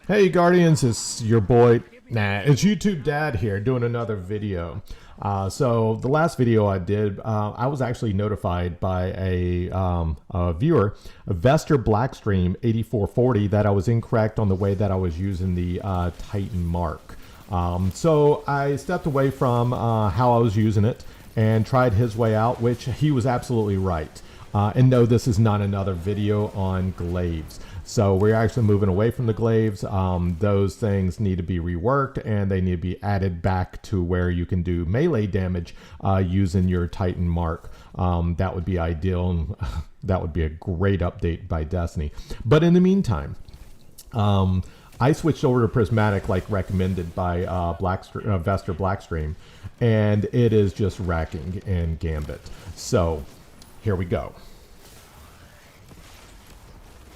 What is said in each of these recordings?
Hey Guardians, it's your boy, it's YouTube Dad here doing another video. So the last video I did, I was actually notified by a viewer, Vester Blackstream 8440, that I was incorrect on the way that I was using the Titan Mark. So I stepped away from how I was using it and tried his way out, which he was absolutely right. And no, this is not another video on glaives. So we're actually moving away from the glaives. Those things need to be reworked and they need to be added back to where you can do melee damage using your Titan Mark. That would be ideal, and that would be a great update by Destiny. But in the meantime, I switched over to Prismatic like recommended by Vester Blackstream, and it is just racking in Gambit. So here we go.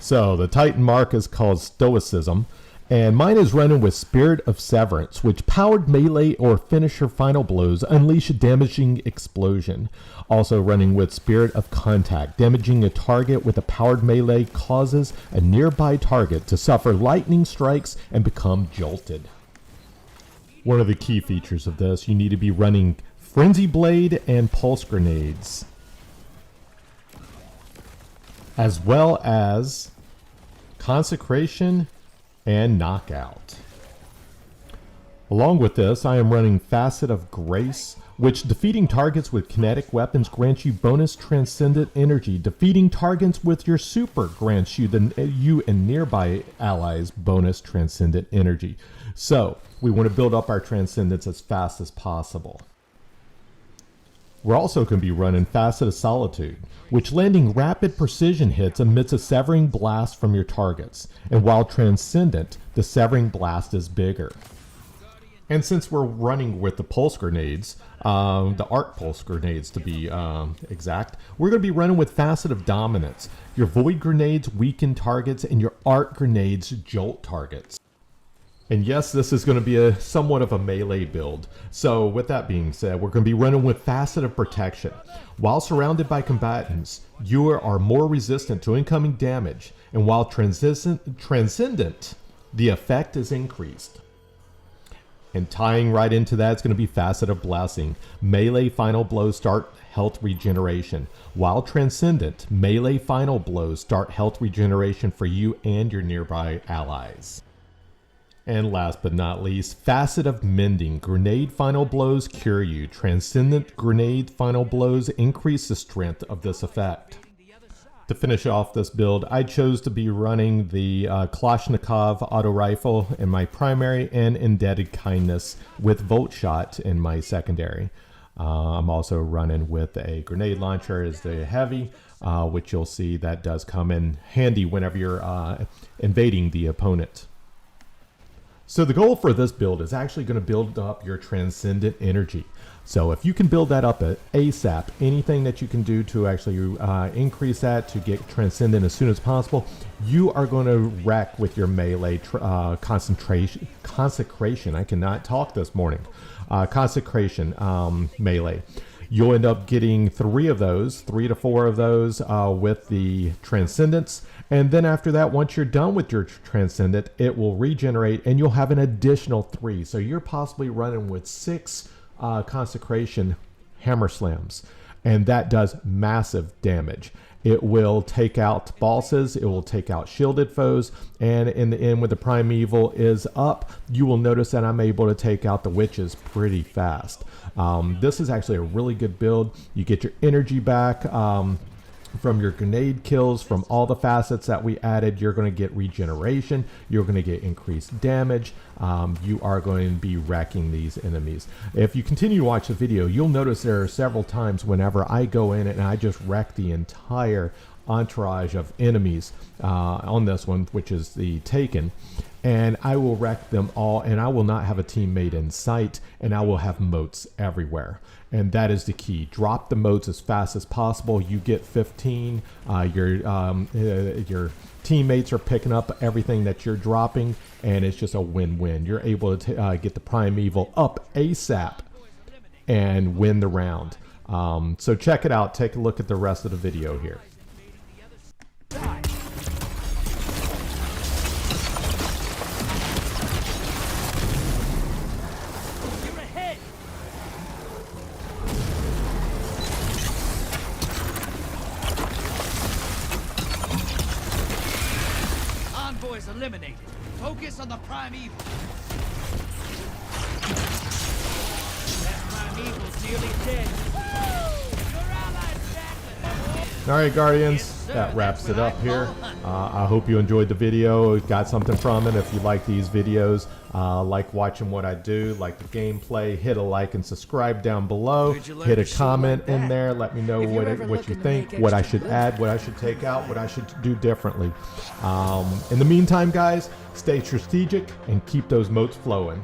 So the Titan Mark is called Stoicism, and mine is running with Spirit of Severance, which powered melee or finisher final blows unleash a damaging explosion. Also running with Spirit of Contact, damaging a target with a powered melee causes a nearby target to suffer lightning strikes and become jolted. One of the key features of this, you need to be running Frenzy Blade and Pulse Grenades, as well as Consecration and Knockout. Along with this, I am running Facet of Grace, which defeating targets with kinetic weapons grants you bonus transcendent energy. Defeating targets with your super grants you and nearby allies bonus transcendent energy. So we want to build up our transcendence as fast as possible. We're also going to be running Facet of Solitude, which landing rapid precision hits emits a severing blast from your targets. And while transcendent, the severing blast is bigger. And since we're running with the pulse grenades, the arc pulse grenades to be exact, we're going to be running with Facet of Dominance. Your void grenades weaken targets and your arc grenades jolt targets. And yes, this is going to be somewhat of a melee build. So with that being said, we're going to be running with Facet of Protection. While surrounded by combatants, you are more resistant to incoming damage. And while transcendent, the effect is increased. And tying right into that, it's going to be Facet of Blessing. Melee final blows start health regeneration. While transcendent, melee final blows start health regeneration for you and your nearby allies. And last but not least, Facet of Mending. Grenade final blows cure you. Transcendent grenade final blows increase the strength of this effect. To finish off this build, I chose to be running the Kalashnikov auto rifle in my primary and Indebted Kindness with Volt Shot in my secondary. I'm also running with a grenade launcher as the heavy, which you'll see that does come in handy whenever you're invading the opponent. So the goal for this build is actually going to build up your transcendent energy. So if you can build that up at ASAP, anything that you can do to actually increase that to get transcendent as soon as possible, you are going to wreck with your melee consecration. I cannot talk this morning. Consecration melee. You'll end up getting 3 to 4 of those with the Transcendence. And then after that, once you're done with your Transcendent, it will regenerate and you'll have an additional 3. So you're possibly running with 6 Consecration Hammer Slams. And that does massive damage. It will take out bosses, it will take out shielded foes, and in the end, when the primeval is up, you will notice that I'm able to take out the witches pretty fast. This is actually a really good build. You get your energy back from your grenade kills, from all the facets that we added. You're going to get regeneration, you're going to get increased damage, you are going to be wrecking these enemies. If you continue to watch the video, you'll notice there are several times whenever I go in and I just wreck the entire entourage of enemies on this one, which is the Taken, and I will wreck them all, and I will not have a teammate in sight, and I will have moats everywhere. And that is the key. Drop the moats as fast as possible. You get 15. Your teammates are picking up everything that you're dropping, and it's just a win-win. You're able to get the primeval up ASAP and win the round. So check it out. Take a look at the rest of the video here. is eliminated. Focus on the prime evil. That prime evil's nearly dead. Your allies back. All right, Guardians, Yes, sir. that wraps That's it what up I here. call hunting. I hope you enjoyed the video, got something from it. If you like these videos, like watching what I do, like the gameplay, hit a like and subscribe down below. Where'd you learn Hit to a shoot comment like in that? there. Let me know If you're ever what you looking to think, make what I extra should money. add, what I should take out, what I should do differently. In the meantime, guys, stay strategic and keep those moats flowing.